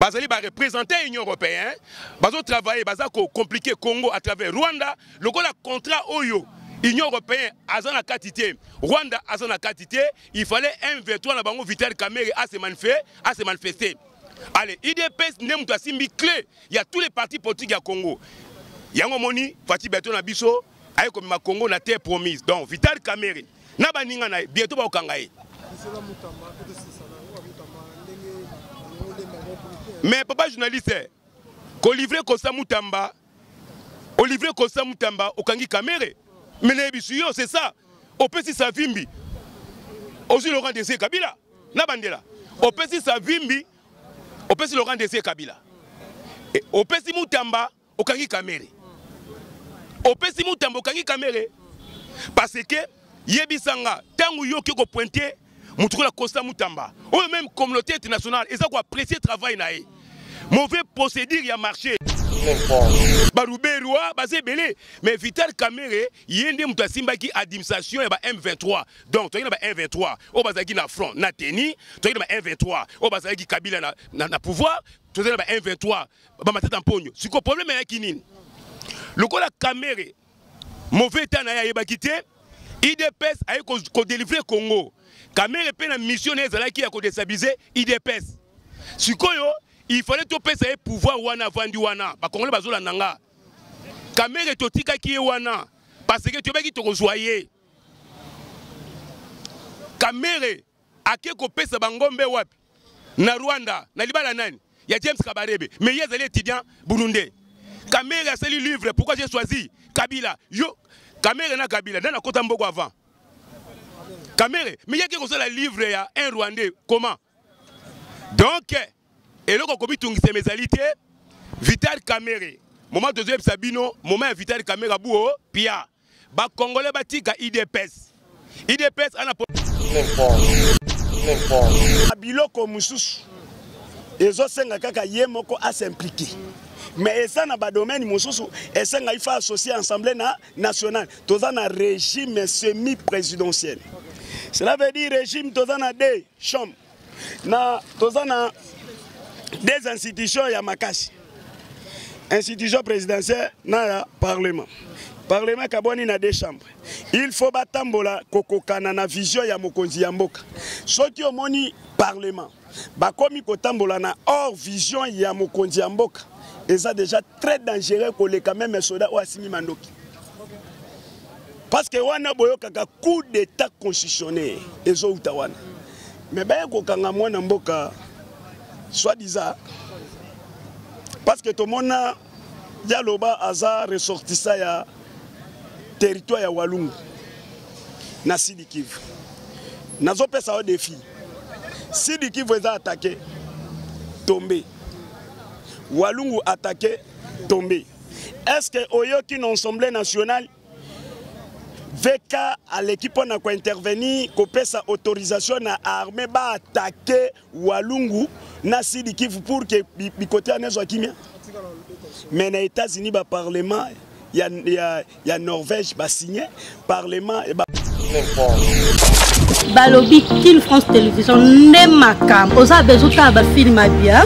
bazali ba représenter l'Union européenne, bazo travailler, baza ko compliquer Congo à travers Rwanda, le contrat Oyo. Union européenne azana katité, Rwanda azana katité, il fallait M23 na bango Vital Kamerhe à se manifester. Allez, IDPS n'aime simbi clé, il y a tous les partis politiques à Congo. Yango moni, Fati Beto na biso, aye comme ma Congo na terre promise. Donc Vital Kamerhe, na baninga na bientôt ba okangaye. Mais papa journaliste, ko livrer Kosa Mutamba, au livrer Kosa Mutamba okangi Kamerhe. Mais c'est ça. Au Pessi Savimbi. Aussi Laurent Désiré Kabila. Nabandela. Au Pessi Savimbi. Au Pessi Laurent Désiré Kabila. Et au Pessi Mutamba. Au Kangi Kamerhe. Au Pessi Mutamba. Au Kangi Kamerhe. Parce que Yebisanga. Tango yo qui ko pointé. Moutrou la Kosa Mutamba. Ou même communauté internationale. Ils ont apprécié le travail. Mauvais procédure y a marché. Barouberua, basé belé. Mais Vital Kamerhe, yende mutasimba qui administration et M23. Donc, tu as M23. Au bazaki na front, na teni. Tu as M23. Au bazaki Kabila na pouvoir. Tu as M23. Ba maté tampogno. Ce que problème est kinine. Le coup la Kamerhe, mauvais état na ya bakité. IDPS a ko délivrer Congo. Kamerhe pe na missionnaire zalaki ya ko déstabiliser IDPS. Ce que il fallait tout payer pouvoir wana vandi wana. Ba Congolais bazola nanga. Kamerhe totika ki wana parce que tu baki to rejoyer. Kamerhe ake ko pesa bangombe wapi? Na Rwanda, na libala nani? Ya James Kabarebe. Mais il y a des étudiants burundais. Kamerhe a sali livre. Pourquoi j'ai choisi Kabila? Yo, Kamerhe na Kabila. Dans la côte Mbogo avant. Kamerhe, mais il y a qui ko sala livre ya un Rwandais. Comment? Donc et là, on a mes alité, Vital Kamerhe. Moment deuxième Sabino, moment Vital Kamerhe à Bouo, Pia. Ba Congolais batika IDPS. IDPS a Biloko mususu. Ezo senga kaka yemoko a s'impliquer. Mais ça na ba domaine mususu, et senga il faut associer Assemblée nationale. Toza na régime semi-présidentiel. Cela veut dire régime toza na deux chambres. Na toza na des institutions ya makasi. Institution présidentielle na parlement. Parlement kaboni na deux chambres. Il faut batambola kokokana na vision ya mokonzi ya mboka. Soki omoni parlement bakomi kotambola na hors vision ya mokonzi ya mboka. Et ça déjà très dangereux ko le quand même soda ou asimi mandoki. Parce que wana boyo kaka coup d'état constitutionnel ezo utawana. Mais ba ko kanga mwana mboka soi-disant, parce que tout le monde a ressortissant ya territoire ya Walungu na Sidi Kivu. Nazo pesa au défi. Sidi Kivu est attaqué, tombé. Walungu attaqué, tombé. Est-ce que Oyo qui n'a Assemblée nationale VK à l'équipe on a quoi intervenir, qu'on sa autorisation à armée ba attaquer Walungu na Sidi Kivu pour que bikote anezo kimia. Mais les États-Unis ba parlement y a Norvège ba signé parlement et ba Balobi King France Télévision ne makam. Oza bezuta ba film bien,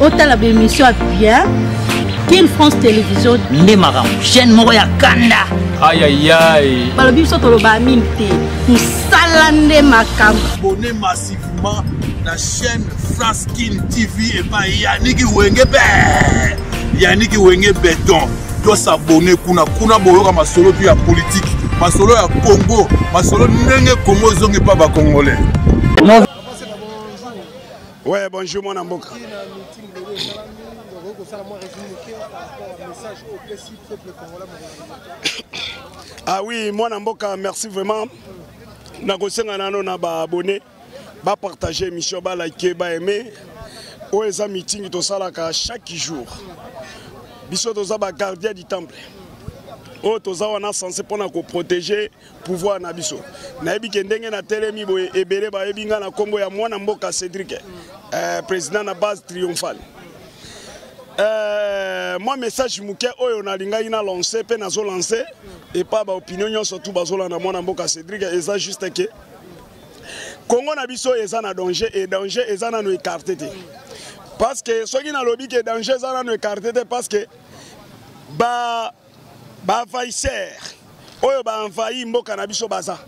hôtel ba émission bien. King France Télévision ne makam. Chaîne moya kanda. Aïe aïe aïe. Balobi soto lo ba minte. Musala ne makam. Abonnez massivement la chaîne France King TV et pas Yannick Wenge be. Yannick Wenge béton. Doit s'abonner kuna boyoka masolo puis ya politique. Masolo ya Congo, masolo ndenge Congo zonge pas ba congolais. Ouais, bonjour mon amboka. Ah oui, mon amboka, merci vraiment. Nagosenga nano na ba abonné, ba partager émission, ba liker, ba aimer. O eza meeting to salaka chaque jour. Biso toza ba gardien du temple. O toza wana censé pona ko protéger pouvoir na biso. Na yebi kendenge na telemi boye ebele ba yebinga na kombo ya mwana mboka Cédric. Président na base triomphale. Moi message muke oyo na linga ina lancer pe nazo lancer et pas ba opinion nyonso tout bazola na mwana mboka Cédric eza juste que Congo na biso eza na danger et danger eza na no écarté te. Parce que ceux qui n'ont lobby qui est danger, ça n'a écarté parce que envahisseur, ba envahi mboka na biso baza.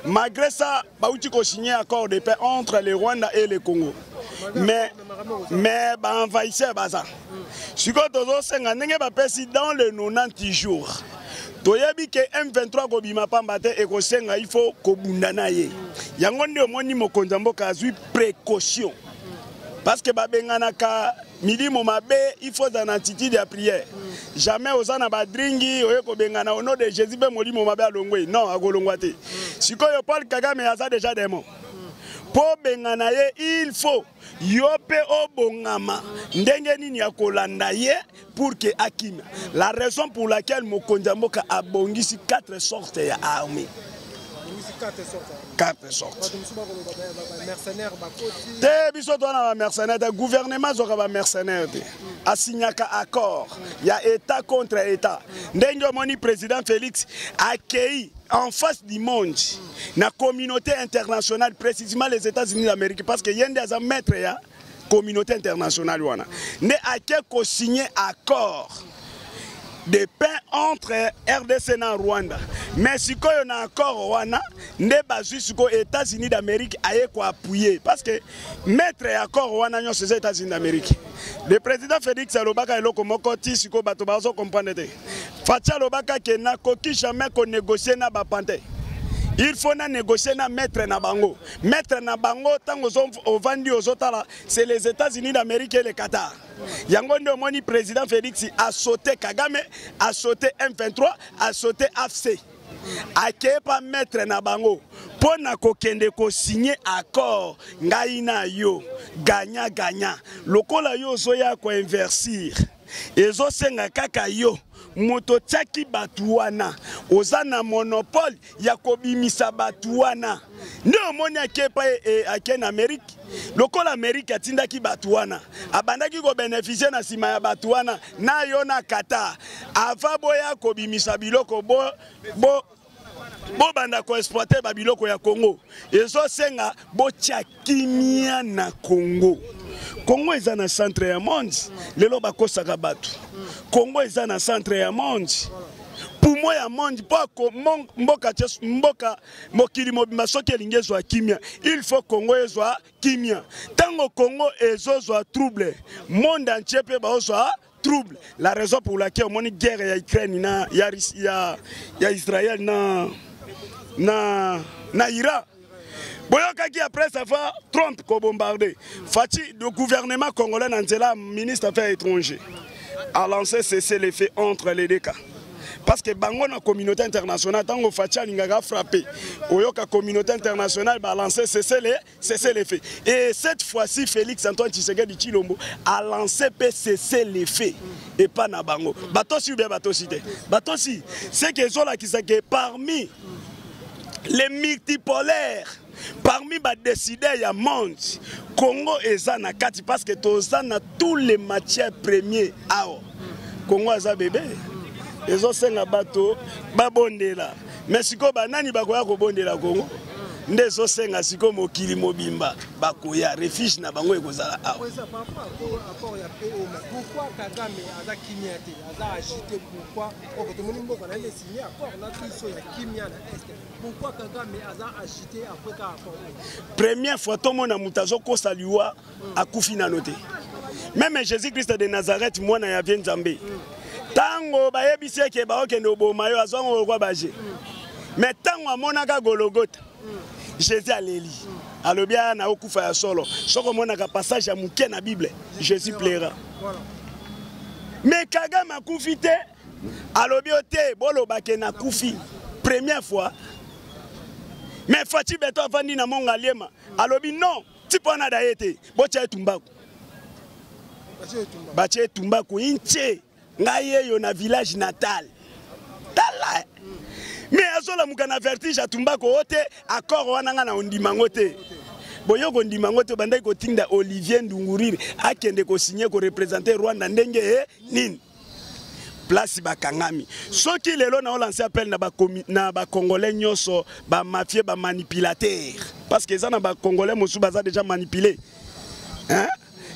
Malgré ça, bauti ko signé accord de paix entre le Rwanda et le Congo. Mais envahisseur baza. Si ko tozo senga ndenge ba pesi dans les 90 jours. Toyebi ke M23 ko bima pamba te e ko senga il faut ko bundana ye. Yango nde omoni mokonza mboka azui précaution. Parce que babengana ka milimo mabe il faut dans attitude de prière. Jamais osana badringi oye ko bengana au nom de Jésus be molimo mabe alongwe. Non, agolongwate. Sikoyo Paul Kagame aza déjà démon. Po bengana ye il faut yope obongama ndenge nini ya kolanda ye pour que akima. La raison pour laquelle mokonza mboka abongisi 4 sortes ya armée. 4 sortes. Te biso tona ba mercenaires, le gouvernement zoka ba mercenaires te. Asignaka accord, il y a état contre état. Ndenge moni président Félix accueilli en face du monde, la communauté internationale, précisément les États-Unis d'Amérique, parce que y a des maîtres ya communauté internationale wana. Ne a que signé accord de paix entre RDC et Rwanda. Mais si on a accord wana, ne basu siko États-Unis d'Amérique aye ko appuyer parce que maître accord wana nyo ces États-Unis d'Amérique. Le président Félix Alobaka eloko moko ti siko bato bazo comprendre te. Fatia Lobaka ke na koki jamais ko négocier na ba panté. Il faut na négocier na maître na bango. Maître na bango tango au vandi aux autres, c'est les États-Unis d'Amérique et le Qatar. Yango ndo moni président Félix a sauté Kagame, a sauté M23, a sauté AFC. Ake pa maître na bango. Pona kokende ko signer accord ngai na yo gagnant gagnant. Lokola yo zoya ko inversir. Ezo senga kaka yo. Moto tchaki batuana ozana monopole ya kobimisa batuana nde omoni akepa ake na Amérique lokola Amérique atindaki batuana abandaki ko bénéficier na sima ya batuana na yo na Qatar ava boya kobimisa biloko bo banda ko exploiter ba biloko ya Congo ezo senga bo tchakimia na Congo. Congo est dans le centre du monde. Lelo bakosaka batu. Congo est dans le centre du monde. Pour moi, il monde pas mboka mokili mobimba soki elingi ezwa kimia. Il faut Congo ezwa kimia. Tango Congo ezozwa trouble, monde entier pe bazwa trouble. La raison pour laquelle on moni guerre ya Ukraine na ya Israël na Iran. Boyokaki après ça va Trump ko bombarder. Fati le gouvernement congolais Nanzela ministre des Affaires étrangères a lancé cessez-le-feu entre les deux cas. Parce que bango na communauté internationale tango Fati alingaka frapper. Oyoka communauté internationale ba lancé cessez-le-feu. Et cette fois-ci Félix Antoine Tshisekedi Tshilombo a lancé cessez-le-feu et pas na bango. Batosi ou bien batosi te. Batosi c'est que zola qui que parmi les multipolaires parmi les décideurs du monde, Congo est na kati parce que tous tous les matières premières. Congo est bébé. Ils ont un bateau, babondela. Mais si ko banani bakoya ko bondela Congo, ndezo senga siko mokili mobimba bakoya refuge na bango ekozala awa. Pourquoi Kagame a kimia te, a agité pourquoi signé accord na biso ya kimia na est. Pourquoi Kagame a agité après ka accord? Première fois tout monde mutazo ko saliwa akufi na noté. Même Jésus-Christ de Nazareth moi na ya bien Nzambe. Tango ba yebise ke ba okende oboma yo azongo kwa baje. Mais tango amonaka Golgotha Jésus aleli. Alobia na okufa ya solo. Soko mona ka passage ya muke na Bible, Jésus plaira. Mais Kagame akufi te. Alobi ote bolo bake na kufi. Première fois. Mais Fati beto avandi na monga liema. Alobi non, ti pona da yete. Bocha etumbaku. Bache etumbaku inche. Ngaye yo na village natal. Tala. Mais azola mukana vertige atumbako ote accord wana nga na ondimango te. Boyoko ndimango te bandai ko tinda Olivier Ndunguriri akende ko signer ko représenter Rwanda ndenge nini. Place bakangami. Soki lelo na lancer appel na ba congolais nyoso ba mafia ba manipulateur parce que ça na ba congolais mosu baza déjà manipulé. Hein?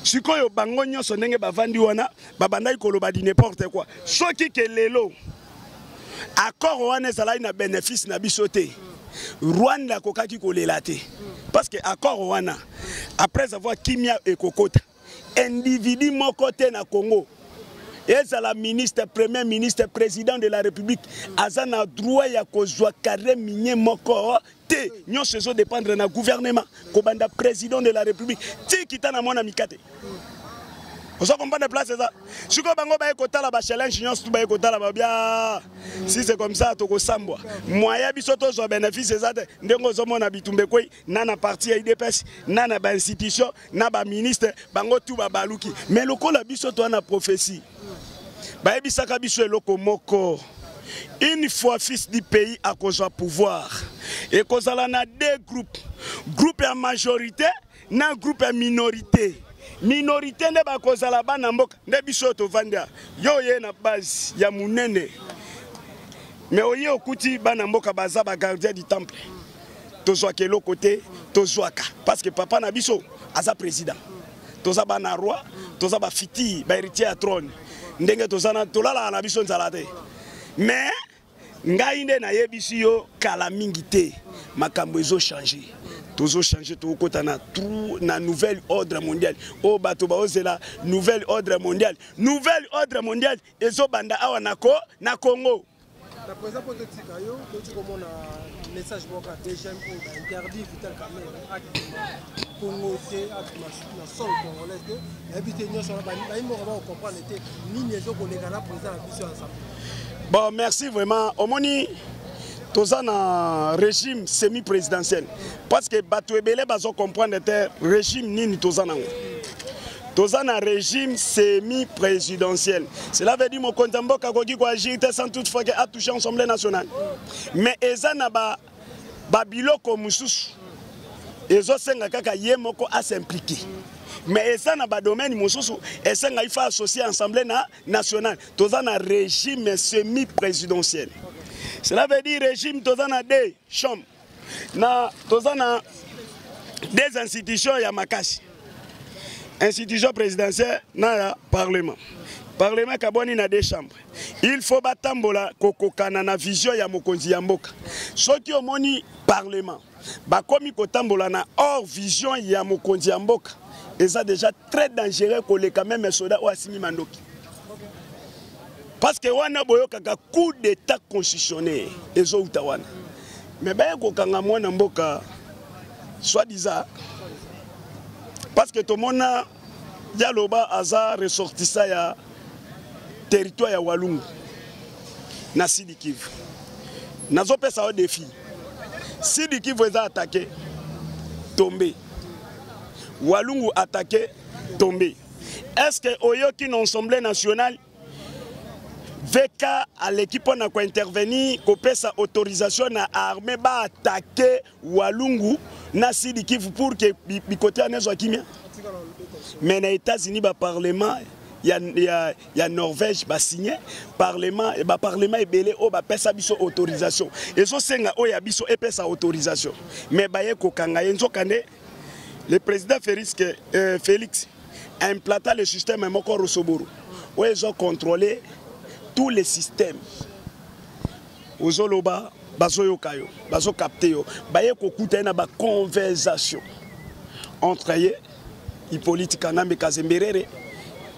sikoyo bango nyonso ndenge bavandi wana babandaki koloba di n'importe quoi soki ke lelo accord wana ezalaki na bénéfice na biso te Rwanda kokaki kolela te parce que accord wana après avoir kimia ekokota individu moko te na Congo ezala ministre, premier ministre, président de la République azana droit ya kozwa carré minier moko te nyonso ezo dépendre na gouvernement kobanda président de la République ti kitana mona mikate. Vous comprenez place ça? Si vous avez un challenge, vous avez bien. Si c'est comme ça, vous avez un moyen de bénéfice. Vous avez un parti IDPS, un institution, un ministre, tout baluki. Mais le col a une prophétie. Une fois fils du pays à cause du pouvoir. Et cause à deux groupes. Groupe en majorité, un groupe en minorité. Minorité ne ba kozala bana mboka nde biso to vanda yo ye na base ya munene mais oye okuti bana mboka baza ba gardien du temple tozwa ke lo côté tozwaka parce que papa na biso aza président toza bana roi toza ba fiti ba héritier à trône ndenge tozana tolala na biso nzala te mais ngai nde na yebisi yo kala mingi te makambo ezo changer. Toujours changer tout côté na nouvel ordre mondial. Oh bato ba ozela nouvel ordre mondial. Nouvel ordre mondial ezo banda awa nako na Congo. La président politique yo to comme on message boka DGM pour interdire Vital Kamerhe Congo té na sol congolais de habiter nyonso ba mo ba comprendre té nini ezo ko lekana président biso ensemble. Bon merci vraiment omoni toza na régime semi-présidentiel parce que bato ebele bazo comprendre te régime nini toza nango toza na régime semi-présidentiel cela veut dire mon compte mboka koki ko agir sans toutefois que a touché l'Assemblée nationale mais eza na ba biloko mususu ezo senga kaka ye moko a s'impliquer mais eza na ba domaine mususu esenga ifa associer l'Assemblée nationale toza na régime semi-présidentiel. Cela veut dire régime tozana deux chambres. Na tozana des institutions ya makasi. Institution présidentielle na parlement. Parlement kaboni na deux chambres. Il faut batambola kokokana na vision ya mokonzi ya mboka. Soki omoni parlement bakomi kotambola na hors vision ya mokonzi ya mboka. Eza déjà très dangereux koleka même soda ou asimi mandoki. Parce que wana boyo kaka coup d'état constitutionnel ezo utawana. Mais ba ko kanga mwana mboka soi-disant parce que tout monde dialoba aza ressortissa ya territoire ya Walungu na Sud Kivu. Nazo pesa au défi. Sud Kivu eza attaqué tombé. Walungu attaqué tombé. Est-ce que oyoki na Assemblée nationale VK à l'équipe on a quoi intervenir couper sa autorisation na armée ba attaquer Walungu na Sud Kivu pour que bikote anezo kimia mais na États-Unis ba parlement ya Norvège ba signé parlement et ba parlement ebele o ba pesa biso autorisation et so senga o ya biso e pesa autorisation mais ba ye ko kanga yenzo kande le président Félix a implanté le système moko Rosoboro où ils ont contrôlé tous les systèmes. Ozoloba, bazoyo kayo, bazo capté yo, baye kokuta na ba conversation entre Hippolyte Kanambe Kazemberere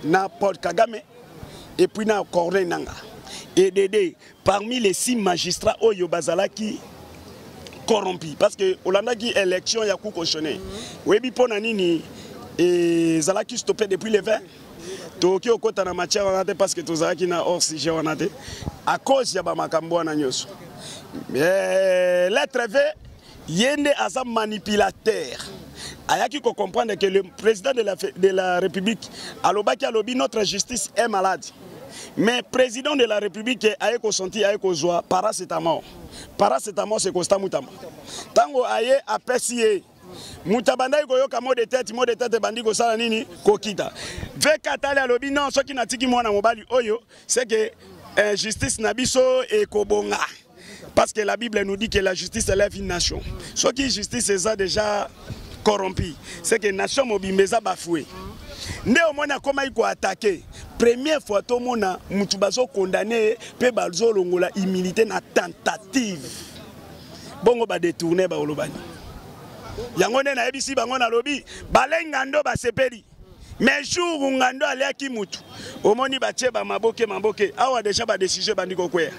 na Paul Kagame et puis na Corneille Nanga. Et Dédé, parmi les 6 magistrats oyo bazalaki corrompus parce que Olanda qui élection ya constitutionnel. Webi pona nini et zalaki stoppé depuis le 20. Toki okota na matière wana te parce que tozalaki na hors sujet wana te à cause ya ba makambo wana nyoso. Mais l'être V yende asa manipulateur. Ayaki ko comprendre que le président de la République alobaki alobi notre justice est malade. Mais président de la République aye ko senti aye ko joie paracétamol. Paracétamol c'est constant mutama. Tango aye apesi mutabanda ko yoka mot de tête bandi ko sala nini kokita. Vekatali alobi non soki natiki mwana mobali oyo c'est que justice na biso e kobonga. Parce que la Bible nous dit que la justice élève une nation. Soki justice est déjà corrompu, c'est que nation mobimbeza bafoué. nde omona koma iko attaquer première fois to mona mutu bazo condamné pe bazo longola immunité na tentative bongo ba détourner ba olobani yango nde na ebisi bango na lobi balengando ba sepeli mais jour ngando aliaki mutu omoni batie ba maboke awa déjà ba décision bandiko kwea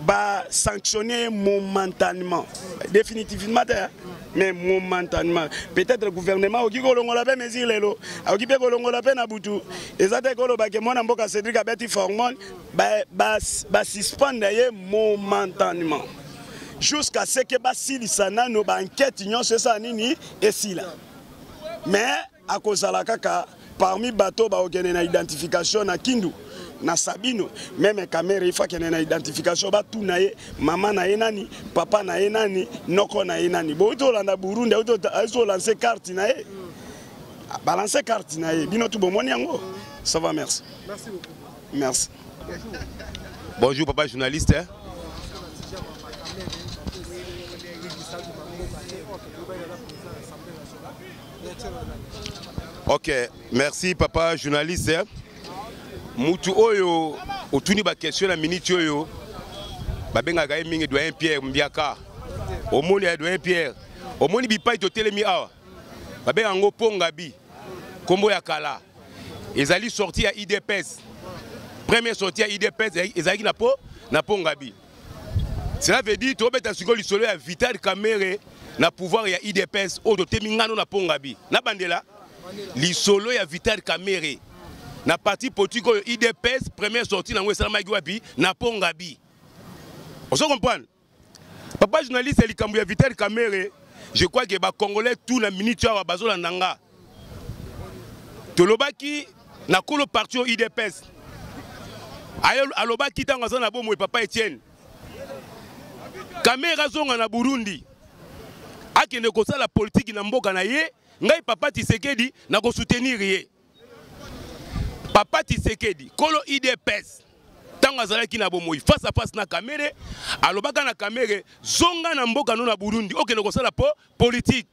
ba sanctionner momentanément définitivement mais momentanément peut-être le gouvernement oki kolongola pe mesure lelo oki pe kolongola pe na butu ezate koloba ke mona mboka Cédric abeti formon ba suspendre ye momentanément jusqu'à ce que ba silisana no ba enquête nyonso ça nini esila mais à cause la kaka parmi bateau ba okene na identification na Kindu na Sabino même caméra il faut qu'il y ait une identification ba tout nae maman na nani papa na nani noko na nani bo to landa Burundi to lancer carte nae balancer carte nae bino tout bon moni yango ça va merci merci beaucoup merci bonjour papa journaliste hein? Ok, merci papa journaliste. Mutu oyo otuni ba question na minute oyo babenga ga mingi doyen Pierre Mbiaka. Omoni ya doyen Pierre. Omoni bipai to telemi awa. Babenga ngo Pongabi. Kombo ya kala. Ezali sorti ya IDPS. Première sortie ya IDPS ezali na Pongabi. Cela veut dire to beta siko lisolo ya Vital Kamerhe na pouvoir ya IDPS o to temingano na Pongabi. Na bandela lisolo ya Vital Kamerhe na parti politique oyo IDPS première sortie na ngwesala wapi na Pongabi. On se comprend? Papa journaliste likambo ya Vital Kamerhe, je crois que ba congolais tout na minute ya bazola nanga. Tolobaki na kolo parti au IDPS. Ayo alobaki tanga na bomo papa Etienne. Kamerhe zonga na Burundi. Akende ko sala politique na mboka na ye, ngai papa Tshisekedi na ko soutenir ye. Papa Tshisekedi, kolo IDPS, tanga zalaki na bomoi face à face na Kamerhe, alobaka na Kamerhe zonga na mboka no na Burundi, okende ko sala politique.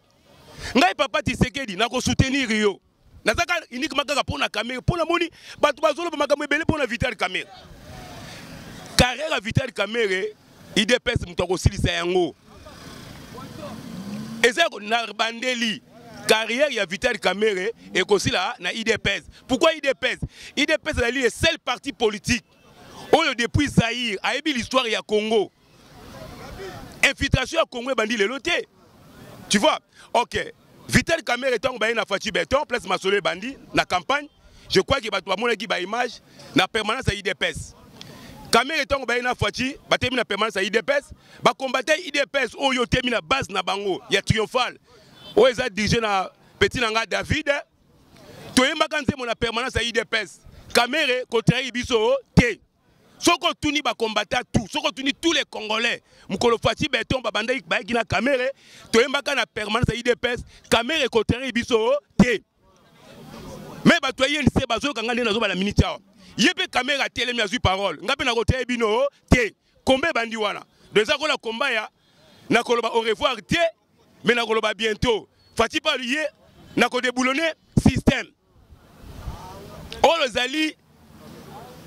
Ngai papa Tshisekedi na ko soutenir yo. Nazaka uniquement kaka pona Kamerhe, pona moni batu bazolo ba makambo ebele pona Vital Kamerhe. Carrière Vital Kamerhe, IDPS mutako silisa yango. Ezako na bandeli carrière ya Vital Kamerhe et aussi là na IDPS. Pourquoi IDPS? IDPS est le seul parti politique où depuis Zaïre a ébi l'histoire ya Congo. Infiltration à Congo bandi le loté. Tu vois? OK. Vital Kamerhe tant ba na Fati Béton place Masole bandi na campagne. Je crois que bato ba ki ba image na permanence à IDPS. Kamerhe tant ba na Fati ba temi na permanence à IDPS, ba combattre IDPS o yo temi na base na bango ya triomphal. O eza dirigé na petit nanga David. Toyemba kanze mon permanence à IDPS. Kamerhe contraire biso te. Soko tuni ba combattre tout, soko tuni tous les Congolais. Mukolo Fati Béton ba banda ba gina Kamerhe, toyemba kana permanence à IDPS, Kamerhe contraire biso te. Mais ba toye ni se bazo kanga na zo ba la minute ya. Yebe Kamerhe a telemi azui parole. Ngape na contraire bino te. Kombe bandi wana. Déjà ko la combat ya na koloba au revoir te. Mais na koloba bientôt. Fati pa lié na ko déboulonner système. Oh les ali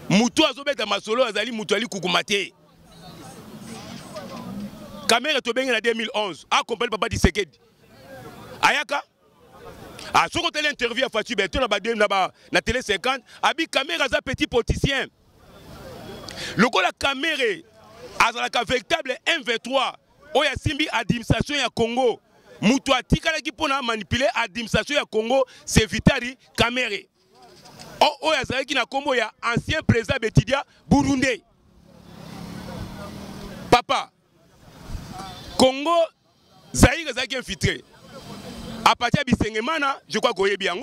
mutu azobeta masolo azali mutu ali kukumate. Kamerhe to bengi na 2011 accompagné papa Tshisekedi. Ayaka a soko tele interview à Fati Beto na télé 50 abi Kamerhe za petit politicien. Lokola Kamerhe azalaka véritable M23 oya simbi administration ya Congo. Mutu atikala ki pona manipuler administration ya Congo, c'est Vital Kamerhe. Oya zalaki na kombo ya ancien président Betidia Burundi. Papa, Congo Zaïre zaki infiltré. À partir de Bisengemana, je crois qu'il y a bien.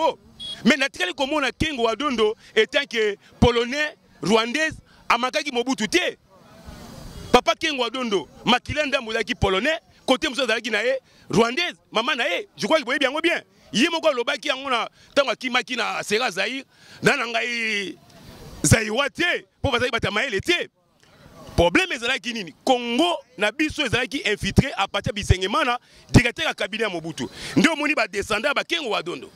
Mais natikali komo na Kengo Wadondo étant que polonais, rwandais, amakaki Mobutu te. Papa Kengo Wadondo, makilanda mozaki polonais, côté moussa zalaki na ye rwandaise, maman na ye, je crois qu'il voyait bien bien. Yimoko lobaki ngona tanga kimaki na sera Zaïre, na ngai Zaïwate, pour bazaki batamaele te. Problème ezalaki nini? Congo na biso ezalaki infiltré à partir de Bisengemana, directeur à cabinet Mobutu. Ndio moni ba descendant ba Kengo Wadondo.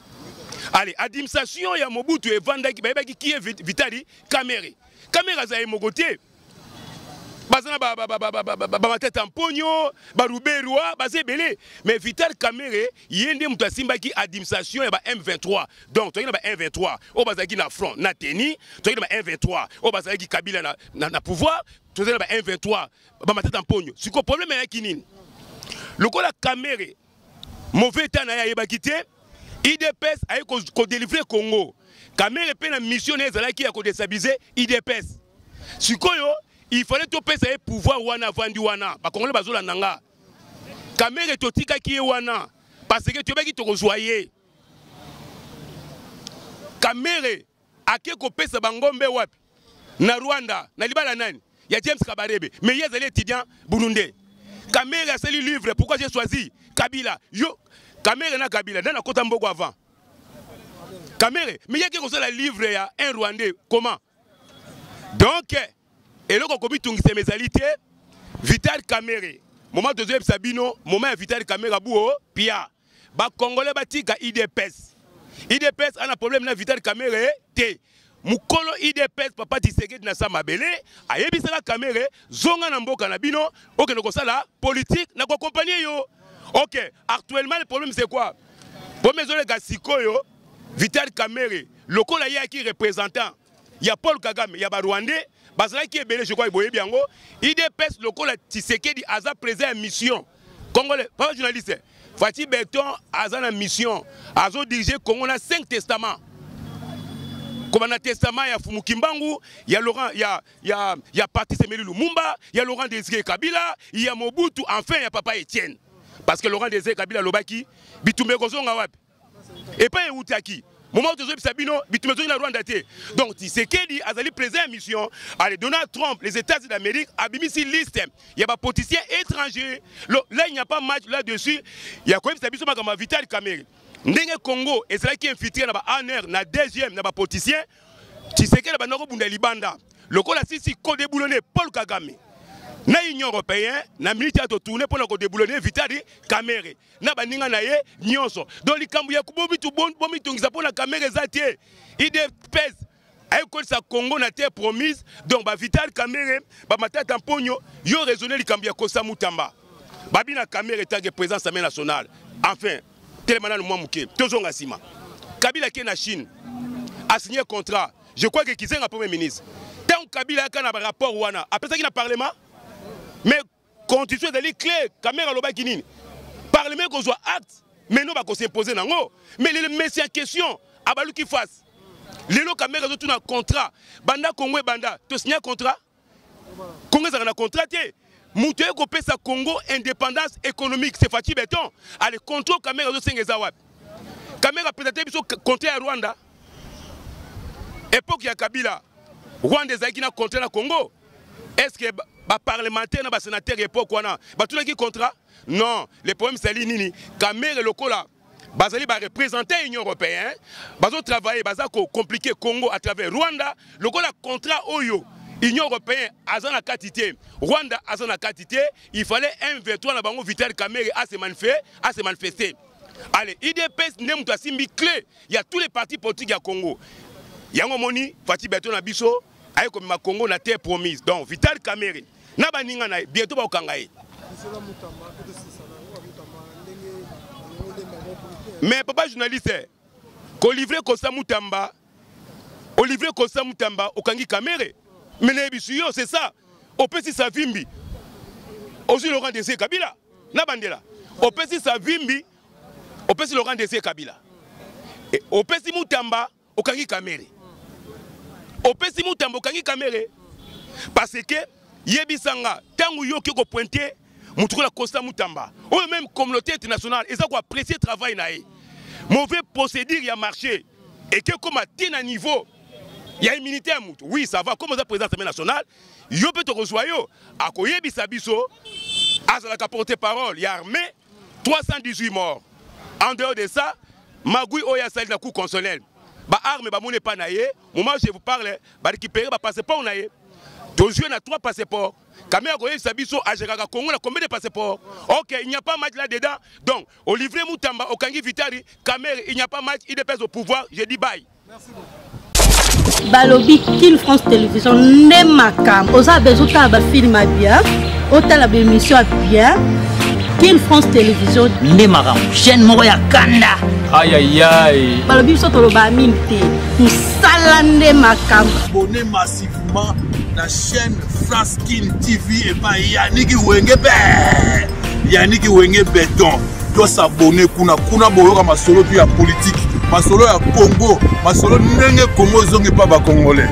Allez, administration ya Mobutu et Vandaki qui est Vitali Kamere. Kamere za mogote. Bazana ba tête en pogno, ba ruberwa, ba zebele. Mais Vital Kamere, yende muta simba ki administration ya ba M23. Donc to yena ba M23, o bazaki na front, na teni, to yena ba M23, o bazaki Kabila na pouvoir, to yena ba M23, ba tête en pogno. Ce que problème est kinini. Lokola Kamere mauvais temps na ya yebakite, IDPS a ko délivrer Congo. Kamere pe na mission ezalaki ya ko déstabiliser IDPS. Sikoyo il fallait tout payer pouvoir wana vandi wana ba Congolais bazola nanga. Kamere totika ki wana parce que tu baki to rejoyer. Kamere ake ko pesa bangombe wapi na Rwanda na libala nani ya James Kabarebe mais il y a des étudiants burundais. Kamere a sali livre pourquoi j'ai choisi Kabila yo Kamere na Kabila dans la côte Mbogo avant. Kamere mais il y a qui ko la livre ya un Rwandais comment donc et là, quand on a mes alités, Vital Kamere, moment de Sabino, moment Vital Kamere à Bouo, Pia, ba Congolais batika IDPS. IDPS a un problème na Vital Kamere, te. Mukolo IDPS, papa Tiseket na Samabele, a yebisala Kamere, zonga na mboka na bino, ok, nous la politique, na quoi accompagner yo. Ok, actuellement le problème c'est quoi? Pour mes oreilles gasiko yo, Vital Kamere, le col a qui représentant, il y a Paul Kagame, il y a Rwandais. Bazala qui est belé, je crois, il y a IDPS, le col Tshisekedi, Aza présent en mission. Congolais, pas journaliste. Fatih Beton, Aza en mission. Azo dirigé Congo, on a 5 testaments. Comme on a testament, il y a Fumukimbangu, il y a Laurent, il y a Patrice Emery Lumumba, il y a Laurent Désiré Kabila, il y a Mobutu, enfin il y a Papa Etienne. Parce que Laurent Désiré Kabila, Lobaki, Bitumbe Kozonga Wap. Et pas Eutaki. Moment où Sabino, la Rwanda. Donc, Tshisekedi a présent en mission. Allez, Donald Trump, les États-Unis d'Amérique, a mis ici liste. Il y a des politiciens étrangers. Là, il n'y a pas de match là-dessus. Il y a quand même Sabino comme Vital Kamere. Ndenge Congo, et c'est là qui est infiltré dans la ANR, dans la deuxième, dans les politiciens. Tshisekedi a mis Libanda. Le col a si codé boulonné Paul Kagame. Na Union européenne, na militaire to tourner pour le déboulonner Vitali Kamere. Na baninga na ye nyonso. Donc likambu ya kubobi tu bomi tungisa pour la Kamere zatie. IDPS ay ko sa Congo na terre promise. Donc ba Vital Kamere, ba matata mponyo yo raisonner likambu ya Kosa Mutamba. Babi na Kamere tag présence à nationale. Enfin, telemana le mwamuke, tozonga sima. Kabila qui est na Chine a signé contrat. Je crois que Kizenga premier ministre. Tant Kabila a un rapport wana, après ça qui na parlement. Mais constitution de clé, caméra loba kinini. Parlement qu'on soit acte, mais nous va s'imposer nango. Mais les messieurs en question, abalu qui fasse. Les lots caméra ont tout un contrat. Banda Congo banda, tu signes un contrat. Congo a un contrat. Mouté ko pesa Congo indépendance économique, c'est Fatih Beton. Allez contrôle caméra de Sengezawat. Caméra présenté biso contrat à Rwanda. Époque ya Kabila, Rwanda ezaki na contrat na Congo. Est-ce que les parlementaires, les sénateurs, l'époque, qui contrat? Non, le problème c'est l'Inini. Kamere et Lokola, ils représenter l'Union européenne, ils ont travaillé, ils ont compliqué Congo à travers Rwanda. Lokola contrat Oyo, l'Union européenne a une quantité, Rwanda a une quantité, il fallait un V3 dans le Vital Kamere à se manifester. Allez, IDPS n'est pas si clé, il y a tous les partis politiques au Congo. Il y a un moment, Fatih Beton Abisso, comme ma Congo na terre promise. Donc Vital Kamere na baninga na bientôt ba okangaye. Mais papa journaliste ko livrer Kosa Mutamba, o livrer Kosa Mutamba okangi Kamere. Mais les bisuyo c'est ça. Au pesi sa vimbi. Aussi Laurent Désiré Kabila na bandela. Au pesi sa vimbi, au pesi Laurent Désiré Kabila. Et au pesi Mutamba okangi Kamere. Au pesi Mutamba okangi Kamere parce que yebisanga tangu yo ki ko pointer mutuko la Kosa Mutamba ou même communauté internationale et ça ko apprécier travail naé mauvais procédure y a marché et que comme à tel niveau il y a immunité à mutu oui ça va comme ça président de nationale yo peut te rejoindre a ko yebisa biso azala ka porter parole y a armé 318 morts en dehors de ça magui oya sali na coup consolel ba arme ba mone pa naé moment je vous parle ba récupérer ba passeport naé Tu joues à 3 passeports. Caméra Sabiso a Congo, combien de passeports? Ok, il n'y a pas match là-dedans. Donc, Olivier Moutamba, au Kangi Vitali, caméra, il n'y a pas match, il dépèse au pouvoir. Je dis bye. Merci beaucoup. Balobi, Kin France Télévision, Nemakam. Osa bezuta ba film bien. Ota ba émission bien. Kin France Télévision, Nemakam. Chaîne Moroya Kanda. Aïe aïe aïe. Balobi soto lo ba minte. Musala Nemakam. Abonnez massivement la chaîne Fraskin TV et pas Yannick Wengebe. Yannick Wenge Béton. Doit s'abonner kuna boyoka masolo puis ya politique. Masolo ya Congo, masolo ndenge Congo zongi pa ba Congolais.